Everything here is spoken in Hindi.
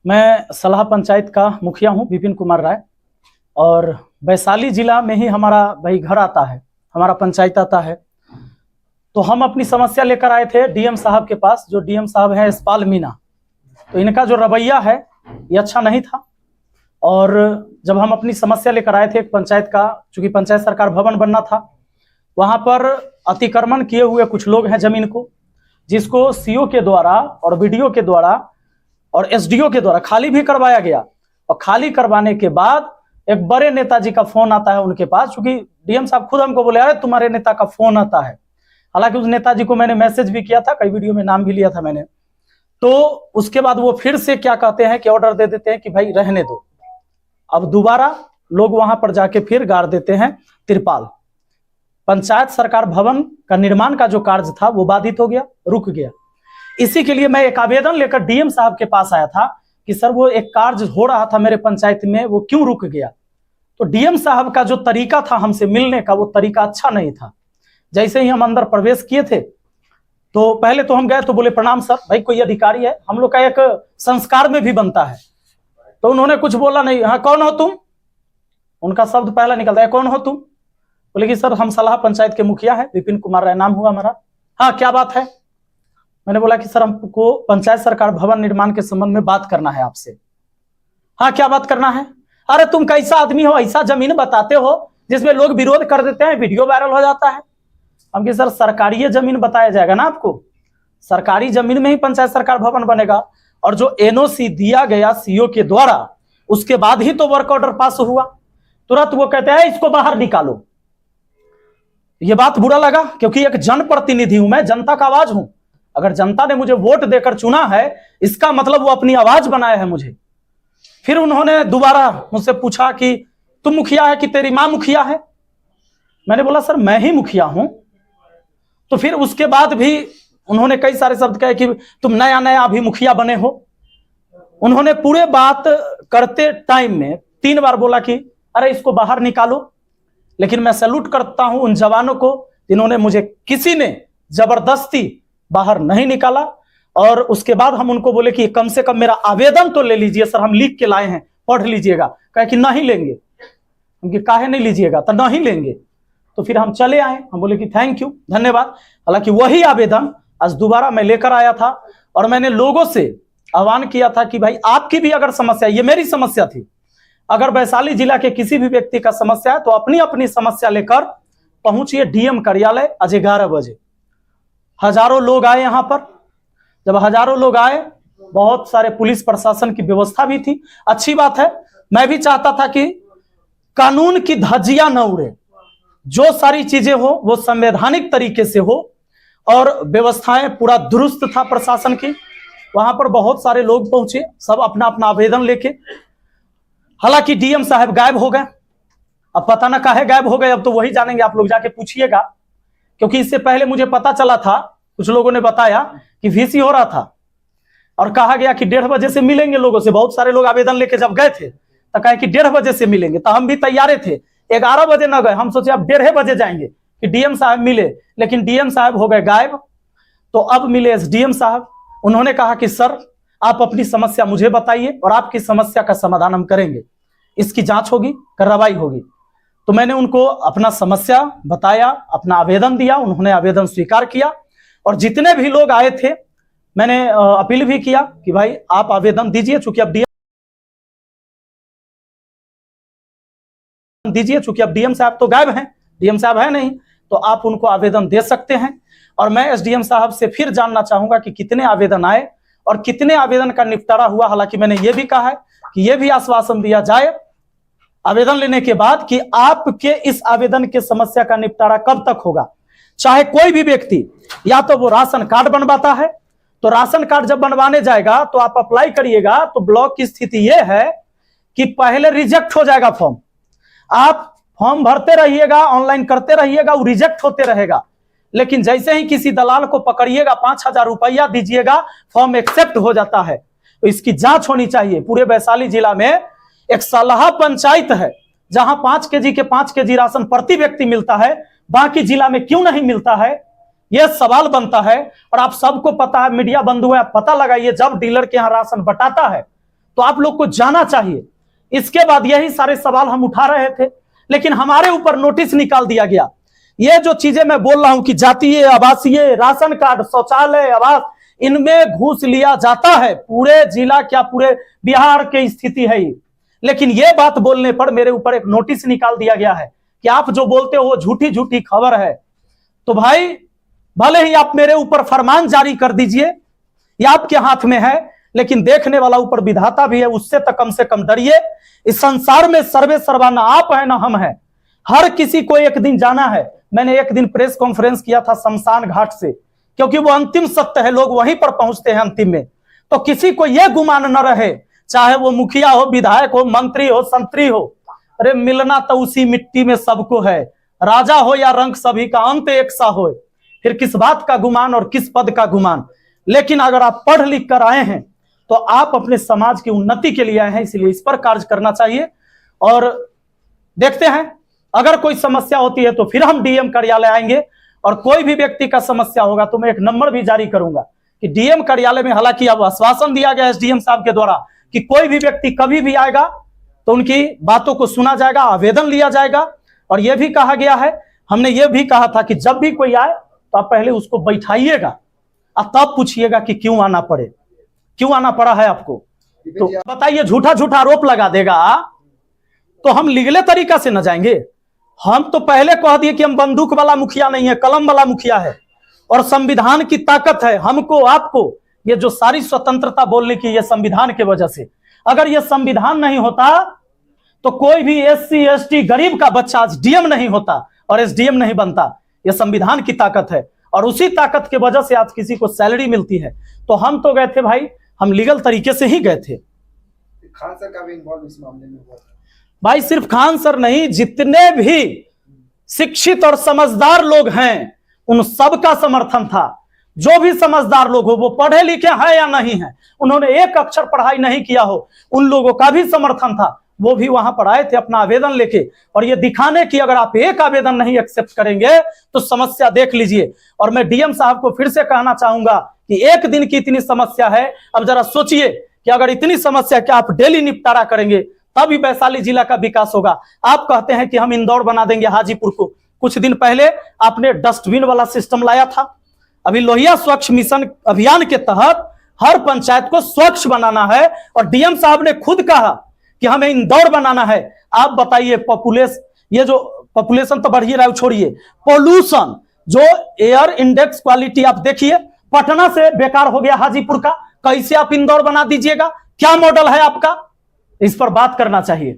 मैं सलाह पंचायत का मुखिया हूं, विपिन कुमार राय। और वैशाली जिला में ही हमारा भाई घर आता है, हमारा पंचायत आता है। तो हम अपनी समस्या लेकर आए थे डीएम साहब के पास, जो डीएम साहब हैं यशपाल मीणा। तो इनका जो रवैया है ये अच्छा नहीं था। और जब हम अपनी समस्या लेकर आए थे एक पंचायत का, चूंकि पंचायत सरकार भवन बनना था, वहां पर अतिक्रमण किए हुए कुछ लोग हैं जमीन को, जिसको सीओ के द्वारा और बीडीओ के द्वारा और एसडीओ के द्वारा खाली भी करवाया गया। और खाली करवाने के बाद एक बड़े नेताजी का फोन आता है उनके पास, क्योंकि डीएम साहब खुद हमको बोले अरे तुम्हारे नेता का फोन आता है। हालांकि उस नेताजी को मैंने मैसेज भी किया था, कई वीडियो में नाम भी लिया था मैंने। तो उसके बाद वो फिर से क्या कहते हैं कि ऑर्डर दे देते हैं कि भाई रहने दो। अब दोबारा लोग वहां पर जाके फिर गाड़ देते हैं तिरपाल। पंचायत सरकार भवन का निर्माण का जो कार्य था वो बाधित हो गया, रुक गया। इसी के लिए मैं एक आवेदन लेकर डीएम साहब के पास आया था कि सर वो एक कार्य हो रहा था मेरे पंचायत में, वो क्यों रुक गया। तो डीएम साहब का जो तरीका था हमसे मिलने का, वो तरीका अच्छा नहीं था। जैसे ही हम अंदर प्रवेश किए थे तो पहले तो हम गए तो बोले प्रणाम सर, भाई कोई अधिकारी है, हम लोग का एक संस्कार में भी बनता है। तो उन्होंने कुछ बोला नहीं। हाँ कौन हो तुम, उनका शब्द पहला निकलता है कौन हो तुम। बोले कि सर हम सलाह पंचायत के मुखिया है, विपिन कुमार राय नाम हुआ हमारा। हाँ क्या बात है। मैंने बोला कि सर हमको पंचायत सरकार भवन निर्माण के संबंध में बात करना है आपसे। हाँ क्या बात करना है। अरे तुम कैसा आदमी हो, ऐसा जमीन बताते हो जिसमें लोग विरोध कर देते हैं, वीडियो वायरल हो जाता है। हम कि सर सरकारी जमीन बताया जाएगा ना आपको, सरकारी जमीन में ही पंचायत सरकार भवन बनेगा। और जो एनओसी दिया गया सीओ के द्वारा, उसके बाद ही तो वर्क ऑर्डर पास हुआ। तुरंत वो कहते हैं इसको बाहर निकालो। ये बात बुरा लगा, क्योंकि एक जनप्रतिनिधि हूं मैं, जनता का आवाज हूं। अगर जनता ने मुझे वोट देकर चुना है, इसका मतलब वो अपनी आवाज बनाया है मुझे। फिर उन्होंने दोबारा मुझसे पूछा कि तुम मुखिया है कि तेरी मां मुखिया है। मैंने बोला सर मैं ही मुखिया हूं। तो फिर उसके बाद भी उन्होंने कई सारे शब्द कहे कि तुम नया नया अभी मुखिया बने हो। उन्होंने पूरे बात करते टाइम में 3 बार बोला कि अरे इसको बाहर निकालो। लेकिन मैं सैल्यूट करता हूं उन जवानों को जिन्होंने मुझे, किसी ने जबरदस्ती बाहर नहीं निकाला। और उसके बाद हम उनको बोले कि कम से कम मेरा आवेदन तो ले लीजिए सर, हम लिख के लाए हैं, पढ़ लीजिएगा। कहे कि नहीं लेंगे। उनकी काहे नहीं लीजिएगा, तो नहीं लेंगे। तो फिर हम चले आए, हम बोले कि थैंक यू, धन्यवाद। हालांकि वही आवेदन आज दोबारा मैं लेकर आया था और मैंने लोगों से आह्वान किया था कि भाई आपकी भी अगर समस्या, ये मेरी समस्या थी, अगर वैशाली जिला के किसी भी व्यक्ति का समस्या है तो अपनी अपनी समस्या लेकर पहुंचिए डीएम कार्यालय आज 11 बजे। हजारों लोग आए यहां पर। जब हजारों लोग आए, बहुत सारे पुलिस प्रशासन की व्यवस्था भी थी, अच्छी बात है। मैं भी चाहता था कि कानून की धज्जियां न उड़े, जो सारी चीजें हो वो संवैधानिक तरीके से हो, और व्यवस्थाएं पूरा दुरुस्त था प्रशासन की। वहां पर बहुत सारे लोग पहुंचे, सब अपना अपना आवेदन लेके। हालांकि डीएम साहब गायब हो गए। अब पता ना काहे गायब हो गए, अब तो वही जानेंगे, आप लोग जाके पूछिएगा। क्योंकि इससे पहले मुझे पता चला था, कुछ लोगों ने बताया कि वीसी हो रहा था और कहा गया कि 1:30 बजे से मिलेंगे लोगों से। बहुत सारे लोग आवेदन लेके जब गए थे तो कहे कि 1:30 बजे से मिलेंगे। तो हम भी तैयार थे, 11 बजे न गए, हम सोचे अब 1:30 बजे जाएंगे कि डीएम साहब मिले। लेकिन डीएम साहब हो गए गायब। तो अब मिले एसडीएम साहब। उन्होंने कहा कि सर आप अपनी समस्या मुझे बताइए और आपकी समस्या का समाधान हम करेंगे, इसकी जांच होगी, कार्रवाई होगी। तो मैंने उनको अपना समस्या बताया, अपना आवेदन दिया, उन्होंने आवेदन स्वीकार किया। और जितने भी लोग आए थे मैंने अपील भी किया कि भाई आप आवेदन दीजिए, चूंकि अब डीएम साहब तो गायब हैं, डीएम साहब है नहीं, तो आप उनको आवेदन दे सकते हैं। और मैं एसडीएम साहब से फिर जानना चाहूंगा कि कितने आवेदन आए और कितने आवेदन का निपटारा हुआ। हालांकि मैंने ये भी कहा है कि यह भी आश्वासन दिया जाए आवेदन लेने के बाद कि आपके इस आवेदन के समस्या का निपटारा कब तक होगा। चाहे कोई भी व्यक्ति, या तो वो राशन कार्ड बनवाता है, तो राशन कार्ड जब बनवाने जाएगा तो आप अप्लाई करिएगा, तो ब्लॉक की स्थिति यह है कि पहले रिजेक्ट हो जाएगा फॉर्म। आप फॉर्म भरते रहिएगा, ऑनलाइन करते रहिएगा, वो रिजेक्ट होते रहेगा। लेकिन जैसे ही किसी दलाल को पकड़िएगा, 5,000 रुपया दीजिएगा, फॉर्म एक्सेप्ट हो जाता है। तो इसकी जांच होनी चाहिए। पूरे वैशाली जिला में एक सलाह पंचायत है जहां 5 केजी के 5 केजी राशन प्रति व्यक्ति मिलता है, बाकी जिला में क्यों नहीं मिलता है, यह सवाल बनता है। और आप सबको पता है, मीडिया बंधु है, आप पता लगाइए, जब डीलर के यहां राशन बटाता है तो आप लोग को जाना चाहिए। इसके बाद यही सारे सवाल हम उठा रहे थे, लेकिन हमारे ऊपर नोटिस निकाल दिया गया। ये जो चीजें मैं बोल रहा हूं कि जातीय, आवासीय, राशन कार्ड, शौचालय, आवास, इनमें घूस लिया जाता है। पूरे जिला क्या पूरे बिहार की स्थिति है ये। लेकिन ये बात बोलने पर मेरे ऊपर एक नोटिस निकाल दिया गया है कि आप जो बोलते हो वो झूठी झूठी खबर है। तो भाई भले ही आप मेरे ऊपर फरमान जारी कर दीजिए, ये आपके हाथ में है, लेकिन देखने वाला ऊपर विधाता भी है, उससे तो कम से कम डरिए। इस संसार में सर्वे सर्वा ना आप है ना हम है, हर किसी को एक दिन जाना है। मैंने एक दिन प्रेस कॉन्फ्रेंस किया था शमशान घाट से, क्योंकि वो अंतिम सत्य है, लोग वहीं पर पहुंचते हैं अंतिम में। तो किसी को यह गुमान न रहे, चाहे वो मुखिया हो, विधायक हो, मंत्री हो, संतरी हो, अरे मिलना तो उसी मिट्टी में सबको है। राजा हो या रंक, सभी का अंत एक सा हो। फिर किस बात का गुमान और किस पद का गुमान। लेकिन अगर आप पढ़ लिख कर आए हैं तो आप अपने समाज की उन्नति के लिए आए हैं, इसलिए इस पर कार्य करना चाहिए। और देखते हैं अगर कोई समस्या होती है तो फिर हम डीएम कार्यालय आएंगे, और कोई भी व्यक्ति का समस्या होगा तो मैं एक नंबर भी जारी करूंगा कि डीएम कार्यालय में, हालांकि अब आश्वासन दिया गया एसडीएम साहब के द्वारा कि कोई भी व्यक्ति कभी भी आएगा तो उनकी बातों को सुना जाएगा, आवेदन लिया जाएगा। और यह भी कहा गया है, हमने यह भी कहा था कि जब भी कोई आए तो आप पहले उसको बैठाइएगा और तब पूछिएगा कि क्यों आना पड़े, क्यों आना पड़ा है आपको। तो बताइए, झूठा झूठा आरोप लगा देगा तो हम लीगल तरीका से न जाएंगे। हम तो पहले कह दिए कि हम बंदूक वाला मुखिया नहीं है, कलम वाला मुखिया है, और संविधान की ताकत है हमको आपको। ये जो सारी स्वतंत्रता बोलने की, ये संविधान की वजह से। अगर ये संविधान नहीं होता तो कोई भी एससी एसटी गरीब का बच्चा आज डीएम नहीं होता और एसडीएम नहीं बनता। ये संविधान की ताकत है, और उसी ताकत की वजह से आज किसी को सैलरी मिलती है। तो हम तो गए थे भाई, हम लीगल तरीके से ही गए थे। खान सर का भी इन्वॉल्व इस मामले में हुआ भाई, सिर्फ खान सर नहीं, जितने भी शिक्षित और समझदार लोग हैं उन सबका समर्थन था। जो भी समझदार लोग हो, वो पढ़े लिखे हैं या नहीं है, उन्होंने एक अक्षर पढ़ाई नहीं किया हो, उन लोगों का भी समर्थन था। वो भी वहां पर आए थे अपना आवेदन लेके, और ये दिखाने की अगर आप एक आवेदन नहीं एक्सेप्ट करेंगे तो समस्या देख लीजिए। और मैं डीएम साहब को फिर से कहना चाहूंगा कि एक दिन की इतनी समस्या है, अब जरा सोचिए कि अगर इतनी समस्या कि आप डेली निपटारा करेंगे तभी वैशाली जिला का विकास होगा। आप कहते हैं कि हम इंदौर बना देंगे हाजीपुर को। कुछ दिन पहले आपने डस्टबिन वाला सिस्टम लाया था। अभी लोहिया स्वच्छ मिशन अभियान के तहत हर पंचायत को स्वच्छ बनाना है, और डीएम साहब ने खुद कहा कि हमें इंदौर बनाना है। आप बताइए, ये जो पॉपुलेशन तो बढ़ ही रहा है, छोड़िए पोल्यूशन, जो एयर इंडेक्स क्वालिटी आप देखिए, पटना से बेकार हो गया हाजीपुर का, कैसे आप इंदौर बना दीजिएगा? क्या मॉडल है आपका? इस पर बात करना चाहिए।